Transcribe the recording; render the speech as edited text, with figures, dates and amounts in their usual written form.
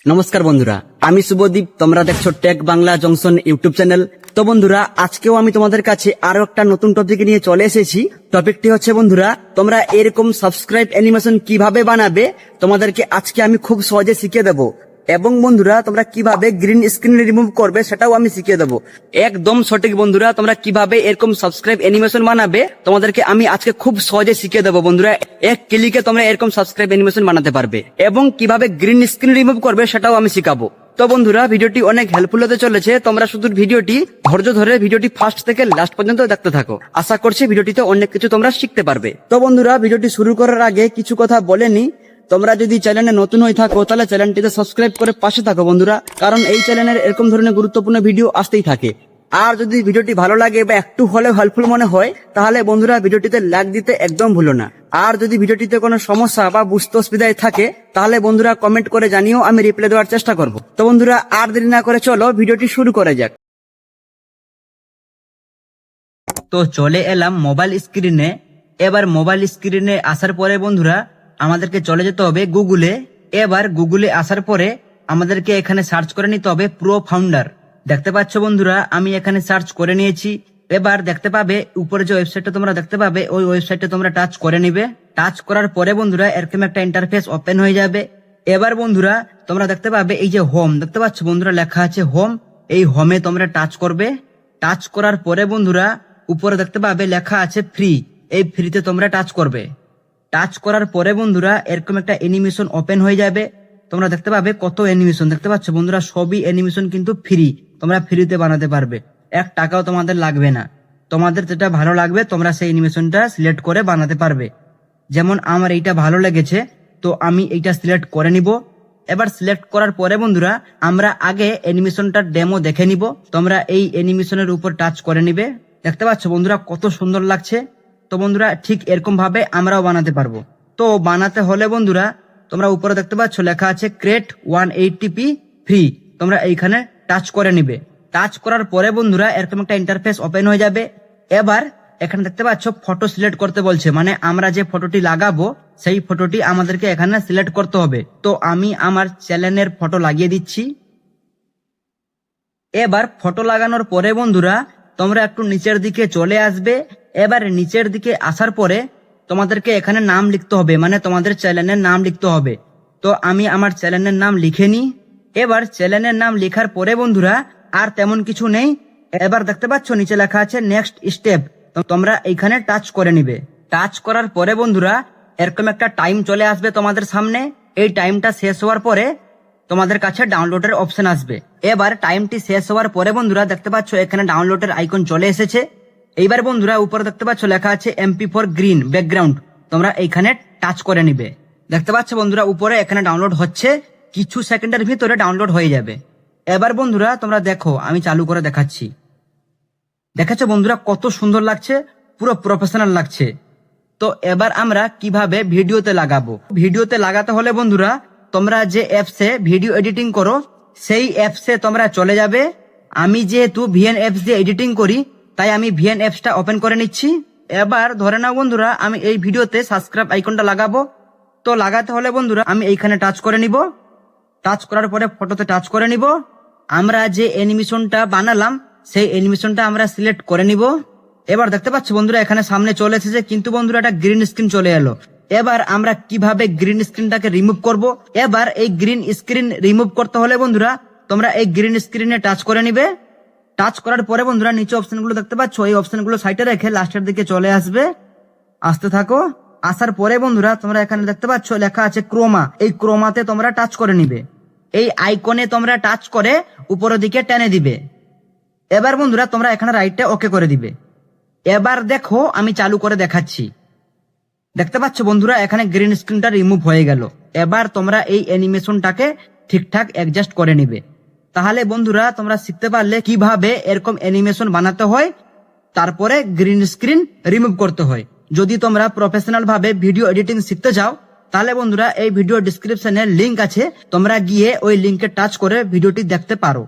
নমস্কার বন্ধুরা, আমি শুভদীপ। তোমরা দেখছো tech Bangla junction YouTube channel. তো বন্ধুরা, আজকেও আমি তোমাদের কাছে আরো একটা নতুন টপিক নিয়ে চলে এসেছি। টপিকটি হচ্ছে বন্ধুরা, তোমরা এরকম সাবস্ক্রাইব অ্যানিমেশন কিভাবে বানাবে তোমাদেরকে আজকে আমি খুব সহজে শিখিয়ে দেবো। এবং বন্ধুরা, তোমরা কিভাবে গ্রিন স্ক্রিন রিমুভ করবে সেটাও আমি শিখিয়ে দেবো। একদম সঠিক বন্ধুরা, তোমরা কিভাবে এরকম সাবস্ক্রাইব অ্যানিমেশন বানাবে তোমাদেরকে আমি আজকে খুব সহজে শিখিয়ে দেবো বন্ধুরা। এক ক্লিকে তোমরা এরকম সাবস্ক্রাইব অ্যানিমেশন বানাতে পারবে এবং কিভাবে গ্রিন স্ক্রিন রিমুভ করবে সেটাও আমি শিখাবো। তো বন্ধুরা, ভিডিওটি অনেক হেল্পফুল হতে চলেছে। তোমরা শুধু ভিডিওটি ধৈর্য ধরে ভিডিওটি ফার্স্ট থেকে লাস্ট পর্যন্ত দেখতে থাকো। আশা করছি ভিডিওটিতে অনেক কিছু তোমরা শিখতে পারবে। তো বন্ধুরা, ভিডিওটি শুরু করার আগে কিছু কথা বলে নি। তোমরা যদি চ্যানেলে নতুন হয়ে থাকো তাহলে চ্যানেলটিতে সাবস্ক্রাইব করে পাশে থাকো বন্ধুরা, কারণ এই চ্যানেলের এরকম ধরনের গুরুত্বপূর্ণ ভিডিও আসতেই থাকে। আর যদি ভিডিওটি ভালো লাগে বা একটু হলেও হেল্পফুল মনে হয় তাহলে বন্ধুরা ভিডিওটিতে লাইক দিতে একদম ভুলো না। আর যদি ভিডিওটিতে কোনো সমস্যা বা বুঝতে অসুবিধায় থাকে তাহলে বন্ধুরা কমেন্ট করে জানিও, আমি রিপ্লাই দেওয়ার চেষ্টা করব। তো বন্ধুরা, আর দেরি না করে চলো ভিডিওটি শুরু করে যাক। তো চলে এলাম মোবাইল স্ক্রিনে। এবার মোবাইল স্ক্রিনে আসার পরে বন্ধুরা আমাদেরকে চলে যেতে হবে গুগলে। এবার গুগলে আসার পরে আমাদেরকে এখানে সার্চ করে নিতে হবে প্রো ফাউন্ডার। দেখতে পাচ্ছ বন্ধুরা, আমি এখানে সার্চ করে নিয়েছি। এবার দেখতে পাবে উপরে যে ওয়েবসাইটটা তোমরা দেখতে পাবে, ওই ওয়েবসাইটে তোমরা টাচ করে নিবে। টাচ করার পরে বন্ধুরা এরকম একটা ইন্টারফেস ওপেন হয়ে যাবে। এবার বন্ধুরা তোমরা দেখতে পাবে এই যে হোম দেখতে পাচ্ছ বন্ধুরা, লেখা আছে হোম। এই হোমে তোমরা টাচ করবে। টাচ করার পরে বন্ধুরা উপরে দেখতে পাবে লেখা আছে ফ্রি। এই ফ্রিতে তোমরা টাচ করবে। টাচ করার পরে বন্ধুরা এরকম একটা অ্যানিমেশন ওপেন হয়ে যাবে। তোমরা দেখতে পাবে কত অ্যানিমেশন দেখতে পাচ্ছ বন্ধুরা, সবই অ্যানিমেশন কিন্তু ফ্রি। তোমরা ফ্রিতে বানাতে পারবে, 1 টাকাও তোমাদের লাগবে না। তোমাদের যেটা ভালো লাগবে তোমরা সেই অ্যানিমেশনটা সিলেক্ট করে বানাতে পারবে। যেমন আমার এইটা ভালো লেগেছে, তো আমি এইটা সিলেক্ট করে নিব। এবার সিলেক্ট করার পরে বন্ধুরা আমরা আগে অ্যানিমেশনটার ডেমো দেখে নিব। তোমরা এই অ্যানিমেশনের উপর টাচ করে নিবে। দেখতে পাচ্ছ বন্ধুরা কত সুন্দর লাগছে। তো বন্ধুরা ঠিক এরকম ভাবে আমরাও বানাতে পারবো। তো বানাতে হলে বন্ধুরা তোমরা উপরে দেখতে পাচ্ছ লেখা আছে ক্রিয়েট 180p ফ্রি। তোমরা এইখানে টাচ করে নিবে। টাচ করার পরে বন্ধুরা এরকম একটা ইন্টারফেস ওপেন হয়ে যাবে। এবার এখানে দেখতে পাচ্ছ ফটো সিলেক্ট করতে বলছে, মানে আমরা যে ফটোটি লাগাবো সেই ফটোটি আমাদেরকে এখানে সিলেক্ট করতে হবে। তো আমি আমার চ্যানেলের ফটো লাগিয়ে দিচ্ছি। এবার ফটো লাগানোর পরে বন্ধুরা তোমরা একটু নিচের দিকে চলে আসবে। এবার নিচের দিকে আসার পরে তোমাদেরকে এখানে নাম লিখতে হবে, মানে তোমাদের চ্যানেলের নাম লিখতে হবে। তো আমি আমার চ্যানেলের নাম লিখে নিই। এবার চ্যানেলের নাম লেখার পরে বন্ধুরা আর তেমন কিছু নেই। এবার দেখতে পাচ্ছ নিচে লেখা আছে নেক্সট স্টেপ। তোমরা এইখানে টাচ করে নিবে। টাচ করার পরে বন্ধুরা এরকম একটা টাইম চলে আসবে তোমাদের সামনে। এই টাইমটা শেষ হওয়ার পরে তোমাদের কাছে ডাউনলোডের অপশন আসবে। এবার টাইমটি শেষ হওয়ার পরে বন্ধুরা দেখতে পাচ্ছ এখানে ডাউনলোডের আইকন চলে এসেছে। এইবার বন্ধুরা উপরে দেখতে পাচ্ছ লেখা আছে MP4 গ্রিন ব্যাকগ্রাউন্ড। তোমরা এইখানে টাচ করে নিবে। দেখতে পাচ্ছ বন্ধুরা উপরে এখানে ডাউনলোড হচ্ছে, কিছু সেকেন্ডের ভিতরে ডাউনলোড হয়ে যাবে। এবার বন্ধুরা তোমরা দেখো, আমি চালু করে দেখাচ্ছি। দেখাচ্ছ বন্ধুরা কত সুন্দর লাগছে, পুরো প্রফেশনাল লাগছে। তো এবার আমরা কিভাবে ভিডিওতে লাগাবো। ভিডিওতে লাগাতে হলে বন্ধুরা তোমরা যে অ্যাপসে ভিডিও এডিটিং করো সেই অ্যাপসে তোমরা চলে যাবে। আমি যেহেতু ভিএন অ্যাপস দিয়ে এডিটিং করি তাই আমি ভিএন অ্যাপসটা ওপেন করে নিচ্ছি। এবার ধরে নাও বন্ধুরা আমি এই ভিডিওতে সাবস্ক্রাইব আইকনটা লাগাবো। তো লাগাতে হলে বন্ধুরা আমি এইখানে টাচ করে নিব। টাচ করার পরে ফটোতে টাচ করে নিব। আমরা যে অ্যানিমেশনটা বানালাম সেই অ্যানিমেশনটা আমরা সিলেক্ট করে নিব। এবার দেখতে পাচ্ছ বন্ধুরা এখানে সামনে চলে এসেছে, কিন্তু বন্ধুরা একটা গ্রিন স্ক্রিন চলে এলো। এবার আমরা কিভাবে গ্রিন স্ক্রিনটাকে রিমুভ করব। এবার এই গ্রিন স্ক্রিন রিমুভ করতে হলে বন্ধুরা তোমরা এই গ্রিন স্ক্রিনে টাচ করে নিবে। টাচ করার পরে বন্ধুরা নিচে অপশনগুলো দেখতে পাচ্ছ, এই অপশনগুলো সাইডে রেখে লাস্টের দিকে চলে আসবে। আসতে থাকো। আসার পরে বন্ধুরা তোমরা এখানে দেখতে পাচ্ছ লেখা আছে ক্রোমা। এই ক্রোমাতে তোমরা টাচ করে নিবে। এই আইকনে তোমরা টাচ করে উপরের দিকে টেনে দিবে। এবার বন্ধুরা তোমরা এখানে রাইটে ওকে করে দিবে। এবার দেখো আমি চালু করে দেখাচ্ছি। দেখতে পাচ্ছ বন্ধুরা এখানে গ্রিন স্ক্রিনটা রিমুভ হয়ে গেল। এবার তোমরা এই অ্যানিমেশনটাকে ঠিকঠাক অ্যাডজাস্ট করে নিবে। তাহলে বন্ধুরা তোমরা শিখতে পারলে কিভাবে এরকম অ্যানিমেশন বানাতে হয়, তারপরে গ্রিন স্ক্রিন রিমুভ করতে হয়। যদি তোমরা প্রফেশনাল ভাবে ভিডিও এডিটিং শিখতে চাও তাহলে বন্ধুরা এই ভিডিও ডিসক্রিপশনে লিংক আছে, তোমরা গিয়ে ওই লিংকে টাচ করে ভিডিওটি দেখতে পারো।